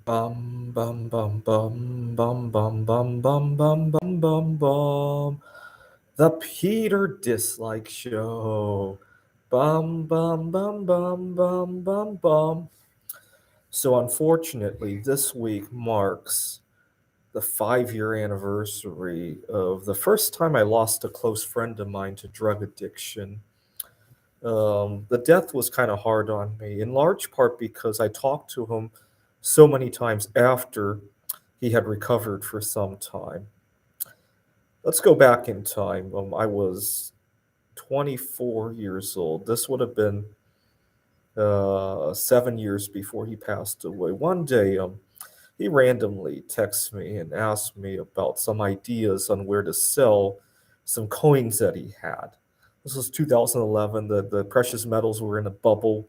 Bum bum bum bum bum bum bum bum bum bum bum bum. The Peter Dislike Show. Bum bum bum bum bum bum bum. So unfortunately, this week marks the 5-year anniversary of the first time I lost a close friend of mine to drug addiction. The death was kind of hard on me, in large part because I talked to him so many times after he had recovered for some time. Let's go back in time. I was 24 years old. This would have been 7 years before he passed away. One day, he randomly texted me and asked me about some ideas on where to sell some coins that he had. This was 2011. The precious metals were in a bubble,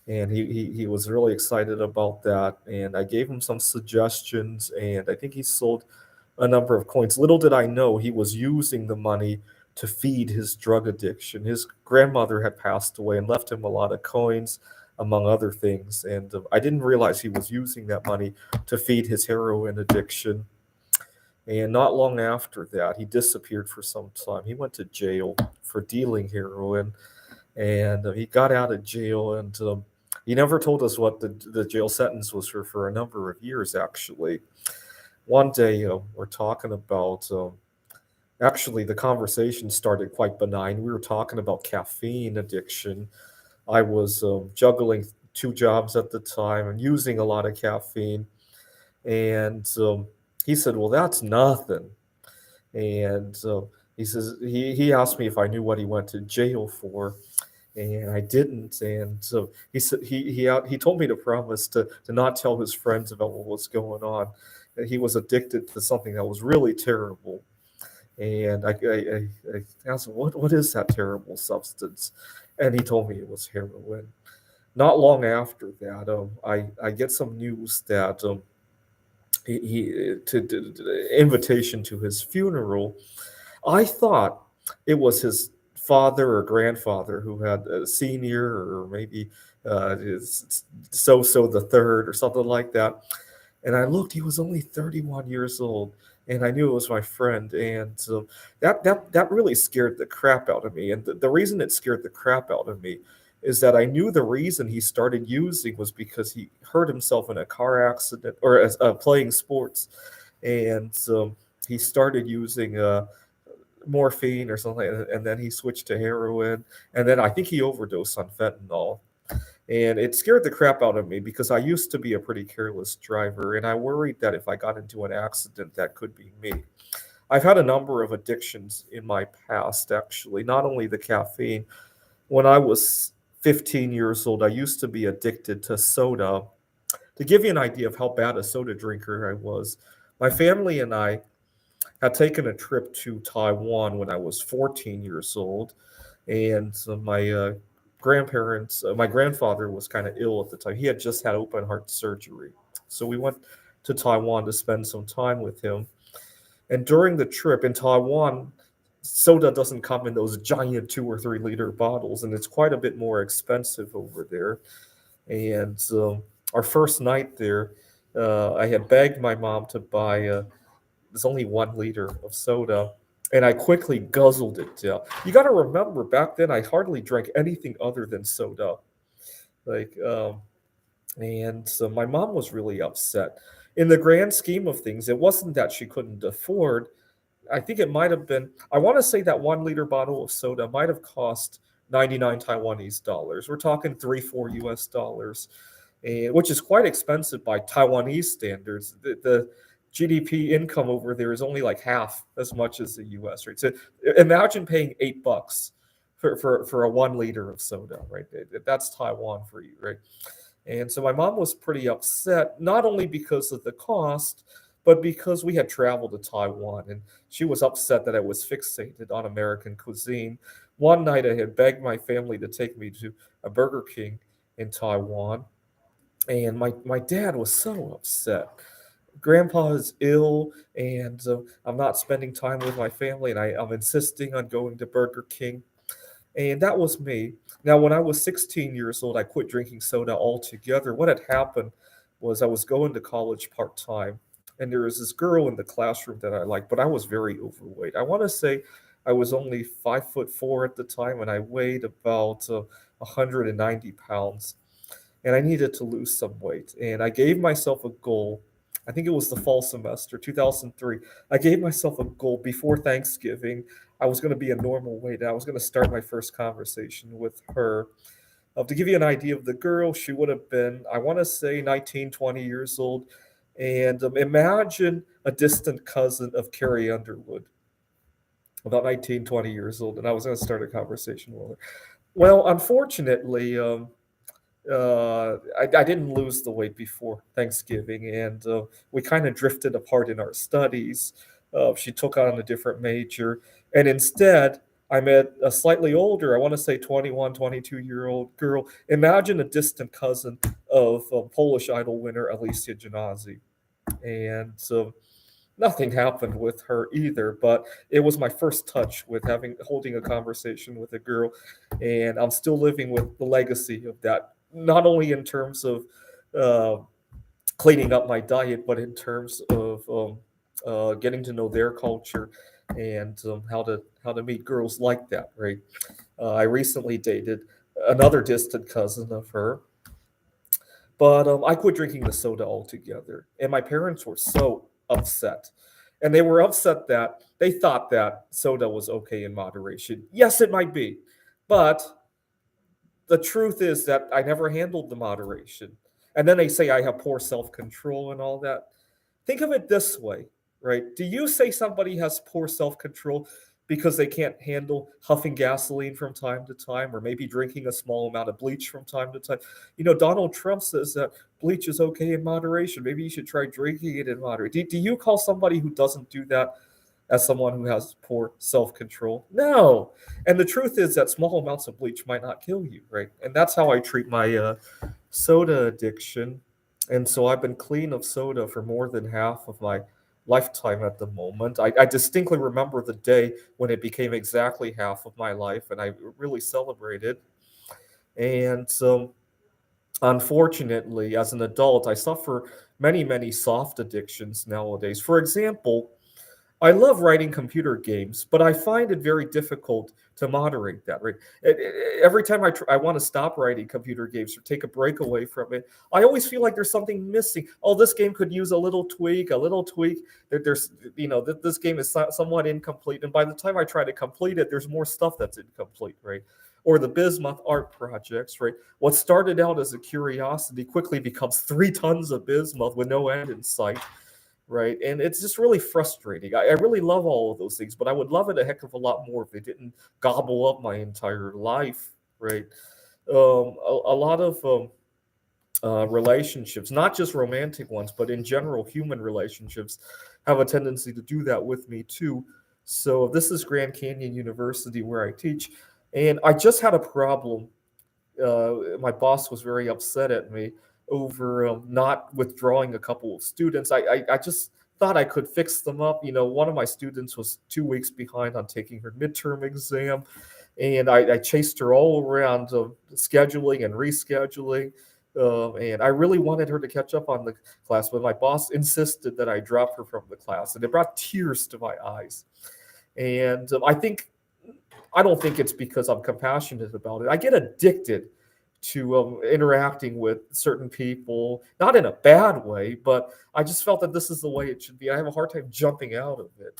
and he was really excited about that. And I gave him some suggestions, and I think he sold a number of coins. Little did I know he was using the money to feed his drug addiction. His grandmother had passed away and left him a lot of coins, among other things. And I didn't realize he was using that money to feed his heroin addiction. And not long after that, he disappeared for some time. He went to jail for dealing heroin, and he got out of jail, and he never told us what the jail sentence was for a number of years, actually. One day, we're talking about, actually, the conversation started quite benign. We were talking about caffeine addiction. I was juggling two jobs at the time and using a lot of caffeine. And he said, "Well, that's nothing." And he asked me if I knew what he went to jail for, and I didn't. And so he said he told me to promise to not tell his friends about what was going on. That he was addicted to something that was really terrible. And I asked him, what is that terrible substance? And he told me it was heroin. Not long after that, I get some news that invitation to his funeral. I thought it was his father or grandfather who had a senior, or maybe his so the third or something like that. And I looked; he was only 31 years old, and I knew it was my friend. And that really scared the crap out of me. And the reason it scared the crap out of me is that I knew the reason he started using was because he hurt himself in a car accident or as playing sports, and he started using morphine or something, and then he switched to heroin, and then I think he overdosed on fentanyl. And it scared the crap out of me because I used to be a pretty careless driver, and I worried that if I got into an accident, that could be me. I've had a number of addictions in my past, actually, not only the caffeine. When I was 15 years old, I used to be addicted to soda. To give you an idea of how bad a soda drinker I was, my family and I had taken a trip to Taiwan when I was 14 years old, and my grandfather was kind of ill at the time. He had just had open heart surgery, so we went to Taiwan to spend some time with him. And during the trip in Taiwan, soda doesn't come in those giant 2 or 3 liter bottles, and it's quite a bit more expensive over there. And our first night there, I had begged my mom to buy there's only 1 liter of soda, and I quickly guzzled it down. You got to remember, back then I hardly drank anything other than soda. Like, and so my mom was really upset. In the grand scheme of things, it wasn't that she couldn't afford. I think it might have been. I want to say that 1 liter bottle of soda might have cost 99 Taiwanese dollars. We're talking 3-4 US dollars, and which is quite expensive by Taiwanese standards. The GDP income over there is only like half as much as the US, right? So imagine paying $8 for a 1 liter of soda, right? That's Taiwan for you, right? And so my mom was pretty upset, not only because of the cost, but because we had traveled to Taiwan, and she was upset that I was fixated on American cuisine. One night I had begged my family to take me to a Burger King in Taiwan, and my dad was so upset. Grandpa is ill, and I'm not spending time with my family, and I'm insisting on going to Burger King. And that was me. Now, when I was 16 years old, I quit drinking soda altogether. What had happened was I was going to college part time, and there was this girl in the classroom that I liked, but I was very overweight. I want to say I was only 5'4" at the time, and I weighed about 190 pounds, and I needed to lose some weight. And I gave myself a goal. I think it was the fall semester, 2003. I gave myself a goal before Thanksgiving. I was going to be a normal weight. I was going to start my first conversation with her. To give you an idea of the girl, she would have been, I want to say, 19, 20 years old. And imagine a distant cousin of Carrie Underwood, about 19, 20 years old. And I was going to start a conversation with her. Well, unfortunately, I didn't lose the weight before Thanksgiving, and we kind of drifted apart in our studies. She took on a different major, and instead, I met a slightly older, I want to say 21, 22-year-old girl. Imagine a distant cousin of Polish Idol winner Alicia Janazi. And nothing happened with her either, but it was my first touch with holding a conversation with a girl, and I'm still living with the legacy of that, not only in terms of uh, cleaning up my diet, but in terms of getting to know their culture and how to meet girls like that. Right. I recently dated another distant cousin of her, but I quit drinking the soda altogether, and my parents were so upset. And they were upset that they thought that soda was okay in moderation. Yes, it might be, but the truth is that I never handled the moderation. And then they say I have poor self control and all that. Think of it this way, right? Do you say somebody has poor self control because they can't handle huffing gasoline from time to time, or maybe drinking a small amount of bleach from time to time? Donald Trump says that bleach is okay in moderation. Maybe you should try drinking it in moderation. Do you call somebody who doesn't do that as someone who has poor self control? No. And the truth is that small amounts of bleach might not kill you, right? And that's how I treat my soda addiction. And so I've been clean of soda for more than half of my lifetime at the moment. I distinctly remember the day when it became exactly half of my life, and I really celebrated. And so, unfortunately, as an adult, I suffer many, many soft addictions nowadays. For example, I love writing computer games, but I find it very difficult to moderate that. Right, every time I want to stop writing computer games or take a break away from it, I always feel like there's something missing. Oh, this game could use a little tweak, a little tweak. There's, this game is somewhat incomplete, and by the time I try to complete it, there's more stuff that's incomplete. Right. Or the bismuth art projects, right? What started out as a curiosity quickly becomes 3 tons of bismuth with no end in sight, right? And it's just really frustrating. I really love all of those things, but I would love it a heck of a lot more if it didn't gobble up my entire life, right? A lot of relationships, not just romantic ones, but in general, human relationships, have a tendency to do that with me too. So this is Grand Canyon University where I teach, and I just had a problem. My boss was very upset at me over not withdrawing a couple of students. I just thought I could fix them up. One of my students was 2 weeks behind on taking her midterm exam, and I chased her all around scheduling and rescheduling. And I really wanted her to catch up on the class, but my boss insisted that I drop her from the class, and it brought tears to my eyes. And I don't think it's because I'm compassionate about it. I get addicted to interacting with certain people, not in a bad way, but I just felt that this is the way it should be. I have a hard time jumping out of it.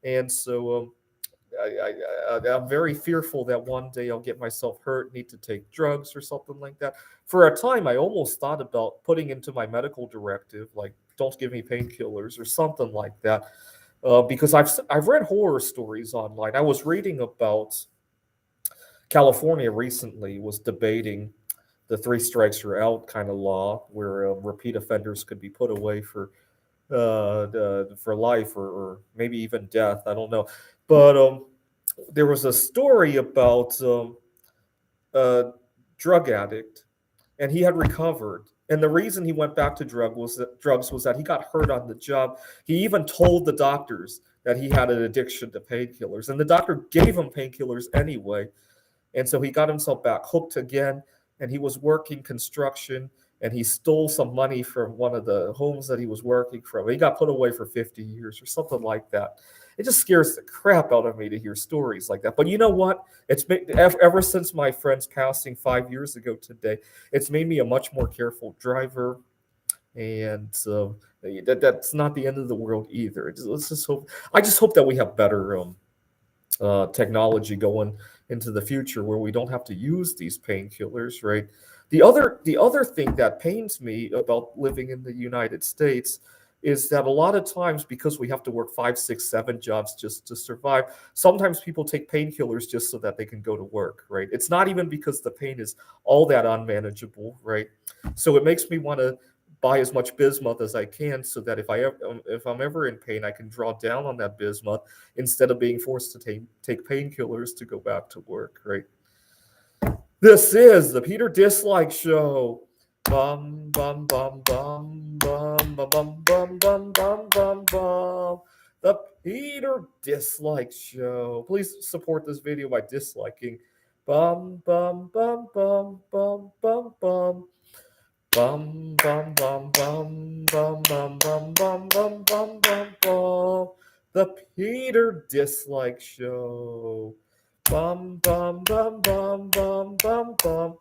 And so I'm very fearful that one day I'll get myself hurt, need to take drugs or something like that. For a time, I almost thought about putting into my medical directive, like, don't give me painkillers or something like that. Because I've read horror stories online. I was reading about California recently was debating the 3 strikes you're out kind of law, where repeat offenders could be put away for life, or maybe even death. I don't know, but there was a story about a drug addict, and he had recovered. And the reason he went back to drugs was that he got hurt on the job. He even told the doctors that he had an addiction to painkillers, and the doctor gave him painkillers anyway. And so he got himself back hooked again, and he was working construction, and he stole some money from one of the homes that he was working from. He got put away for 50 years or something like that. It just scares the crap out of me to hear stories like that. But you know what? It's been ever since my friend's passing 5 years ago today. It's made me a much more careful driver, and that's not the end of the world either. Let's just hope. I just hope that we have better technology going into the future where we don't have to use these painkillers, right? The other thing that pains me about living in the United States is that a lot of times, because we have to work 5, 6, 7 jobs just to survive, sometimes people take painkillers just so that they can go to work, right? It's not even because the pain is all that unmanageable, right? So it makes me want to buy as much bismuth as I can, so that if I'm ever in pain, I can draw down on that bismuth instead of being forced to take painkillers to go back to work, right? This is the Peter Dislike Show. Bum bum bum bum bum bum bum bum bum bum bum bum. The Peter Dislike Show. Please support this video by disliking. Bum bum bum bum bum bum bum. Bum bum bum bum bum bum bum bum bum bum bum bum. The Peter Dislike Show. Bum bum bum bum bum bum bum.